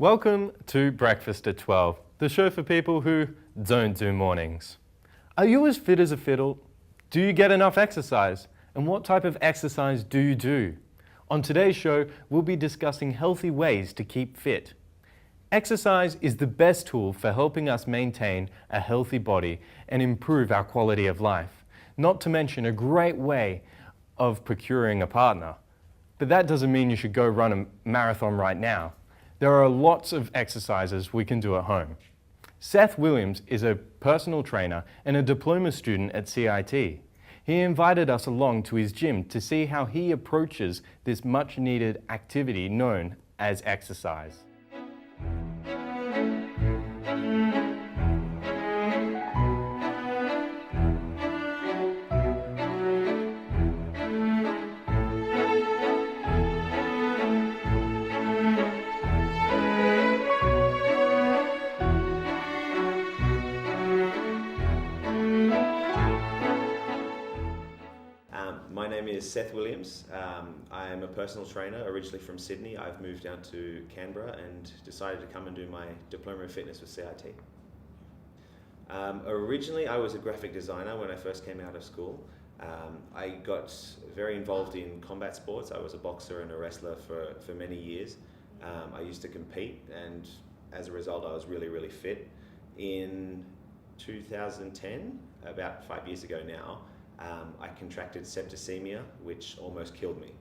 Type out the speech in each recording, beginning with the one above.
Welcome to Breakfast at 12, the show for people who don't do mornings. Are you as fit as a fiddle? Do you get enough exercise? And what type of exercise do you do? On today's show, we'll be discussing healthy ways to keep fit. Exercise is the best tool for helping us maintain a healthy body and improve our quality of life, not to mention a great way of procuring a partner. But that doesn't mean you should go run a marathon right now. There are lots of exercises we can do at home. Seth Williams is a personal trainer and a diploma student at CIT. He invited us along to his gym to see how he approaches this much needed activity known as exercise. My name is Seth Williams. I'm a personal trainer, originally from Sydney. I've moved down to Canberra and decided to come and do my Diploma in Fitness with CIT. Originally, I was a graphic designer when I first came out of school. I got very involved in combat sports. I was a boxer and a wrestler for many years. I used to compete, and as a result, I was really fit. In 2010, about 5 years ago now, I contracted septicemia, which almost killed me.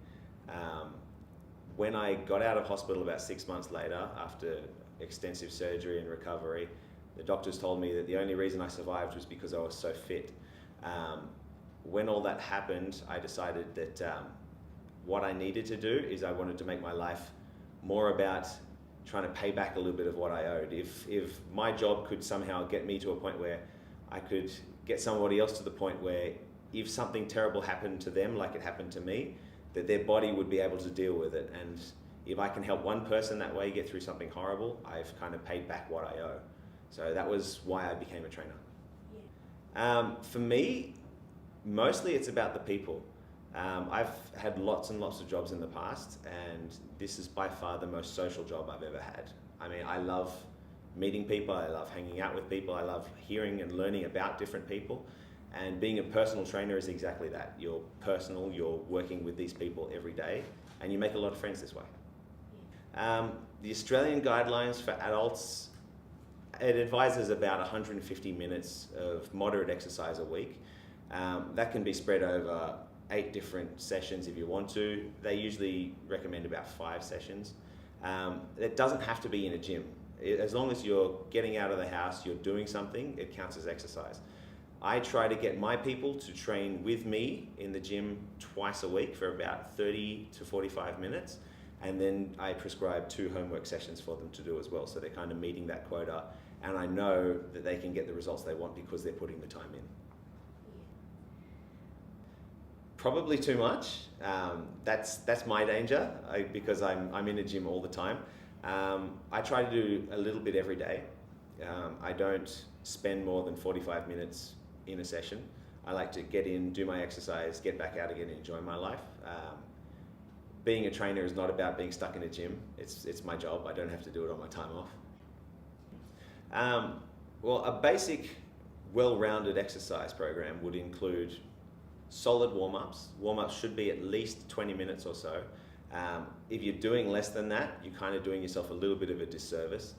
When I got out of hospital about 6 months later, after extensive surgery and recovery, the doctors told me that the only reason I survived was because I was so fit. When all that happened, I decided that what I needed to do is I wanted to make my life more about trying to pay back a little bit of what I owed. If my job could somehow get me to a point where I could get somebody else to the point where if something terrible happened to them like it happened to me, that their body would be able to deal with it. And if I can help one person that way get through something horrible, I've kind of paid back what I owe. So that was why I became a trainer. Yeah. For me, mostly it's about the people. I've had lots and lots of jobs in the past, and this is by far the most social job I've ever had. I mean, I love meeting people, I love hanging out with people, I love hearing and learning about different people. And being a personal trainer is exactly that. You're personal, you're working with these people every day, and you make a lot of friends this way. The Australian guidelines for adults, it advises about 150 minutes of moderate exercise a week. That can be spread over 8 different sessions if you want to. They usually recommend about 5 sessions. It doesn't have to be in a gym. As long as you're getting out of the house, you're doing something, it counts as exercise. I try to get my people to train with me in the gym twice a week for about 30 to 45 minutes. And then I prescribe 2 homework sessions for them to do as well. So they're kind of meeting that quota. And I know that they can get the results they want because they're putting the time in. Probably too much. That's my danger because I'm in a gym all the time. I try to do a little bit every day. I don't spend more than 45 minutes in a session. I like to get in, do my exercise, get back out again and enjoy my life. Being a trainer is not about being stuck in a gym. It's my job. I don't have to do it on my time off. Well, a basic, well-rounded exercise program would include solid warm-ups. Warm-ups should be at least 20 minutes or so. If you're doing less than that, you're kind of doing yourself a little bit of a disservice.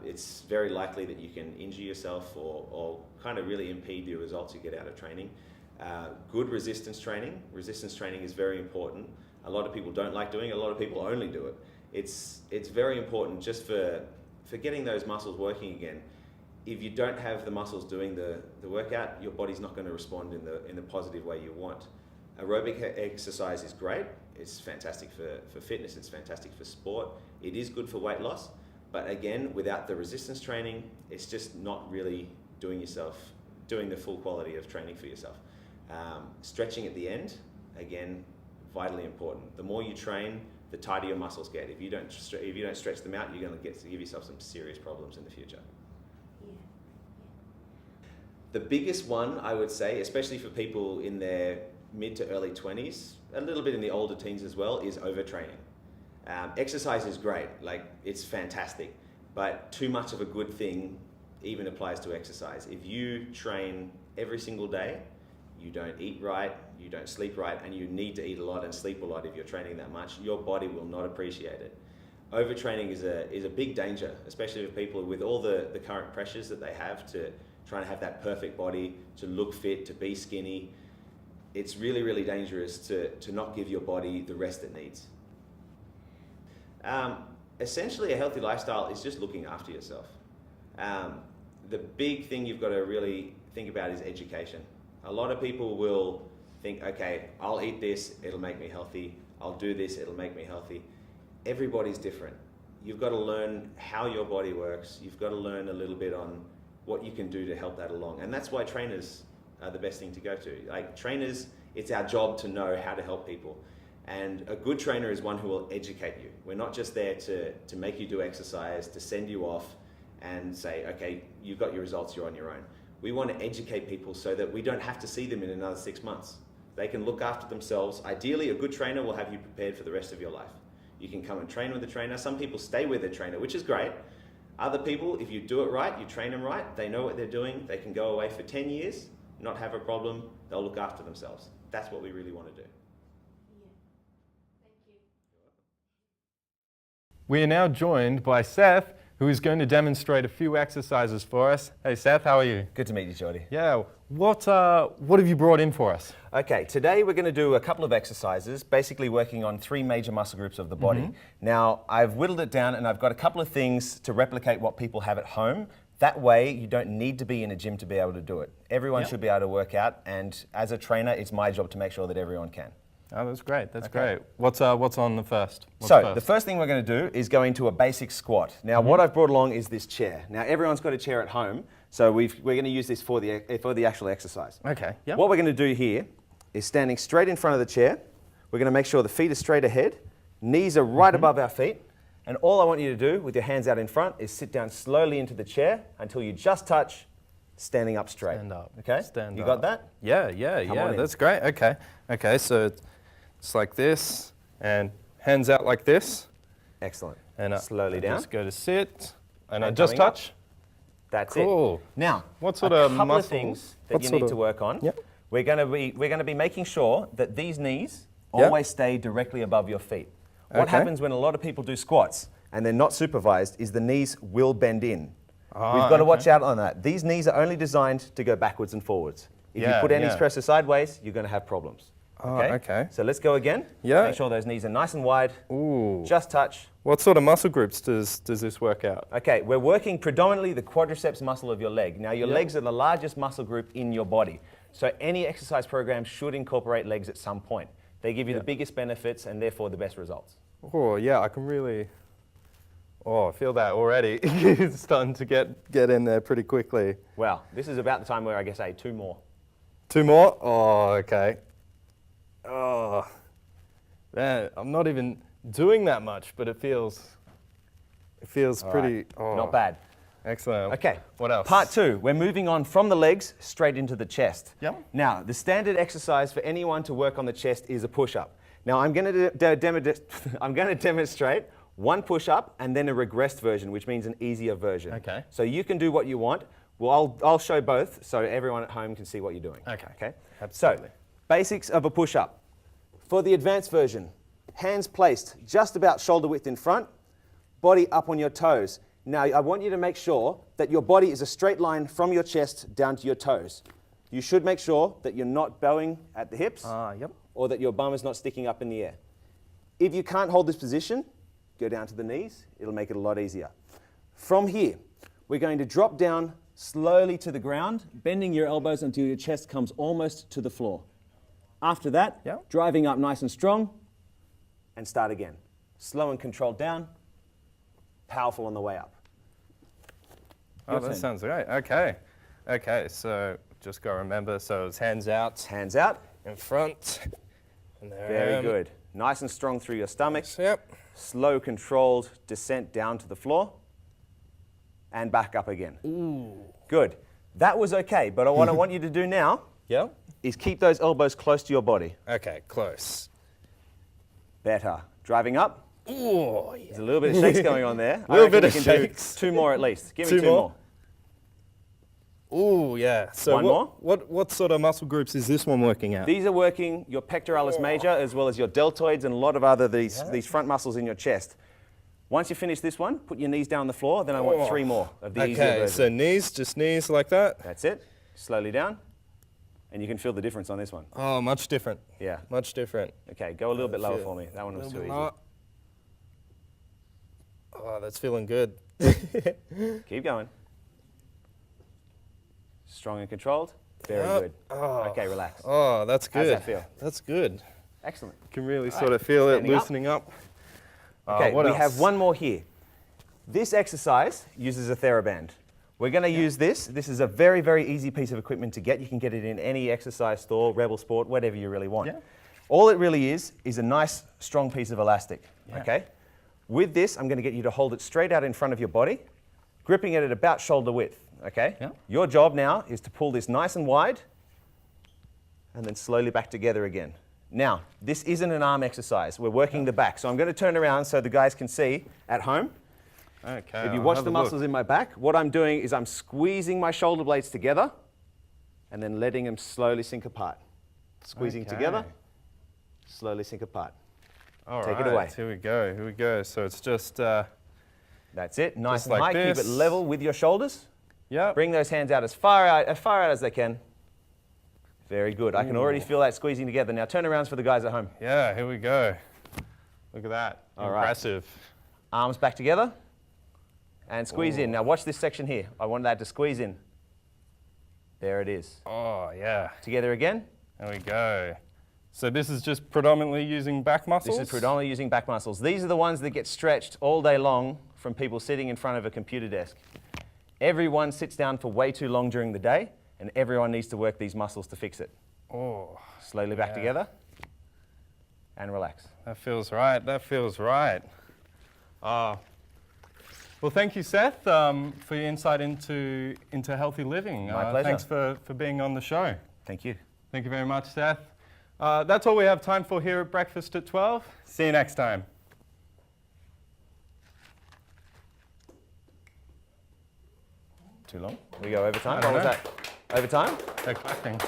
It's very likely that you can injure yourself or kind of really impede the results you get out of training. Good resistance training. Resistance training is very important. A lot of people don't like doing it. A lot of people only do it. It's very important just for getting those muscles working again. If you don't have the muscles doing the workout, your body's not going to respond in the positive way you want. Aerobic exercise is great. It's fantastic for fitness. It's fantastic for sport. It is good for weight loss. But again, without the resistance training, it's just not really doing the full quality of training for yourself. Stretching at the end, again, vitally important. The more you train, the tighter your muscles get. If you don't stretch them out, you're going to give yourself some serious problems in the future. Yeah. The biggest one, I would say, especially for people in their mid to early 20s, a little bit in the older teens as well, is overtraining. Exercise is great, like it's fantastic, but too much of a good thing even applies to exercise. If you train every single day, you don't eat right, you don't sleep right, and you need to eat a lot and sleep a lot if you're training that much, your body will not appreciate it. Overtraining is a big danger, especially for people with all the current pressures that they have to try and have that perfect body, to look fit, to be skinny. It's really, really dangerous to not give your body the rest it needs. Essentially, a healthy lifestyle is just looking after yourself. The big thing you've got to really think about is education. A lot of people will think, okay, I'll eat this, it'll make me healthy. I'll do this, it'll make me healthy. Everybody's different. You've got to learn how your body works. You've got to learn a little bit on what you can do to help that along. And that's why trainers are the best thing to go to. Like trainers, it's our job to know how to help people. And a good trainer is one who will educate you. We're not just there to make you do exercise, to send you off and say, okay, you've got your results, you're on your own. We want to educate people so that we don't have to see them in another 6 months. They can look after themselves. Ideally, a good trainer will have you prepared for the rest of your life. You can come and train with a trainer. Some people stay with a trainer, which is great. Other people, if you do it right, you train them right, they know what they're doing, they can go away for 10 years, not have a problem, they'll look after themselves. That's what we really want to do. We are now joined by Seth, who is going to demonstrate a few exercises for us. Hey Seth, how are you? Good to meet you, Jordy. Yeah, what have you brought in for us? Okay, today we're going to do a couple of exercises, basically working on 3 major muscle groups of the body. Now, I've whittled it down and I've got a couple of things to replicate what people have at home. That way, you don't need to be in a gym to be able to do it. Everyone should be able to work out, and as a trainer, it's my job to make sure that everyone can. Oh, that's great. That's great. What's on the first? The first thing we're going to do is go into a basic squat. Now, what I've brought along is this chair. Now, everyone's got a chair at home, so we're going to use this for the actual exercise. Okay. Yep. What we're going to do here is standing straight in front of the chair. We're going to make sure the feet are straight ahead, knees are right above our feet, and all I want you to do with your hands out in front is sit down slowly into the chair until you just touch standing up straight. Stand up. Okay. Stand you up. got that? Yeah. Come on in. That's great. Okay. So it's like this, and hands out like this. Excellent. And slowly down. Just go to sit, and I And just coming up. touch. That's Cool. it. Now, What sort a of couple muscles? of things that What you sort need of- to work on. Yep. We're going to be making sure that these knees Yep. always stay directly above your feet. What Okay. happens when a lot of people do squats and they're not supervised is the knees will bend in. We've got to watch out on that. These knees are only designed to go backwards and forwards. If you put any pressure sideways, you're going to have problems. Okay. So let's go again. Yeah. Make sure those knees are nice and wide. Ooh. Just touch. What sort of muscle groups does this work out? Okay, we're working predominantly the quadriceps muscle of your leg. Now, your legs are the largest muscle group in your body. So any exercise program should incorporate legs at some point. They give you the biggest benefits and therefore the best results. Oh, yeah, I can really... Oh, I feel that already. It's starting to get in there pretty quickly. Well, this is about the time where I guess, hey, 2 more. 2 more? Oh, okay. Oh, man, I'm not even doing that much, but it feels All pretty... right. Oh, Not bad. excellent. Okay. What else? Part 2, we're moving on from the legs straight into the chest. Yep. Now, the standard exercise for anyone to work on the chest is a push-up. Now, I'm going to demonstrate 1 push-up and then a regressed version, which means an easier version. Okay. So you can do what you want. Well, I'll show both so everyone at home can see what you're doing. Okay. So, Absolutely. basics of a push-up. For the advanced version, hands placed just about shoulder width in front, body up on your toes. Now, I want you to make sure that your body is a straight line from your chest down to your toes. You should make sure that you're not bowing at the hips Yep. or that your bum is not sticking up in the air. If you can't hold this position, go down to the knees. It'll make it a lot easier. From here, we're going to drop down slowly to the ground, bending your elbows until your chest comes almost to the floor. After that, driving up nice and strong, and start again. Slow and controlled down, powerful on the way up. Oh, that sounds great. Okay, so just got to remember, so it's hands out. Hands out. In front. And there I Very am. good. Nice and strong through your stomach. Yep. Slow, controlled descent down to the floor, and back up again. Ooh. Good. That was okay, but what I want you to do now is keep those elbows close to your body. Okay, close. Better. Driving up. Oh, yeah. There's a little bit of shakes going on there. Little I reckon bit we of can shakes. do 2 more at least. Give me 2 2 more. Oh, yeah. So One more? What sort of muscle groups is this one working out? These are working your pectoralis major as well as your deltoids and a lot of other these front muscles in your chest. Once you finish this one, put your knees down on the floor, then I want 3 more of the easier Okay, version. so knees, just knees like that. That's it. Slowly down. And you can feel the difference on this one. Oh, much different. Yeah. Much different. Okay, go a little bit lower for me. That one was too easy. Oh, that's feeling good. Keep going. Strong and controlled. Very Yep. good. Oh. Okay, relax. Oh, that's How's good. that feel? That's good. Excellent. You can really All sort right, of feel it standing up. loosening up. Okay, what we else? have one more here. This exercise uses a TheraBand. We're going to use this. This is a very, very easy piece of equipment to get. You can get it in any exercise store, Rebel Sport, whatever you really want. Yeah. All it really is a nice, strong piece of elastic. Yeah. Okay? With this, I'm going to get you to hold it straight out in front of your body, gripping it at about shoulder width. Okay? Yeah. Your job now is to pull this nice and wide and then slowly back together again. Now, this isn't an arm exercise. We're working the back. So I'm going to turn around so the guys can see at home. Okay. If you I'll watch have the a look. muscles in my back, what I'm doing is I'm squeezing my shoulder blades together and then letting them slowly sink apart. Squeezing Okay. together, slowly sink apart. All Take it right, away. Here we go. Here we go. So it's just, That's it. Nice Just and like high. Keep this. it level with your shoulders. yeah. Bring those hands out as far out as they can. Very good. I can already feel that squeezing together. Now turn around for the guys at home. Yeah, here we go. Look at that. All right. Impressive. Arms back together and squeeze in. Now watch this section here. I want that to squeeze in. There it is. Oh, yeah. Together again. There we go. So this is just predominantly using back muscles? This is predominantly using back muscles. These are the ones that get stretched all day long from people sitting in front of a computer desk. Everyone sits down for way too long during the day, and everyone needs to work these muscles to fix it. Oh, Slowly back Yeah. together and relax. that feels right. That feels right. Well, thank you, Seth, for your insight into healthy living. My pleasure. Thanks for being on the show. Thank you. Thank you very much, Seth. That's all we have time for here at Breakfast at 12. See you next time. Too long? We go overtime? I don't What was know. that? Overtime? They're clapping.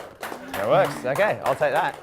That works. Okay, I'll take that.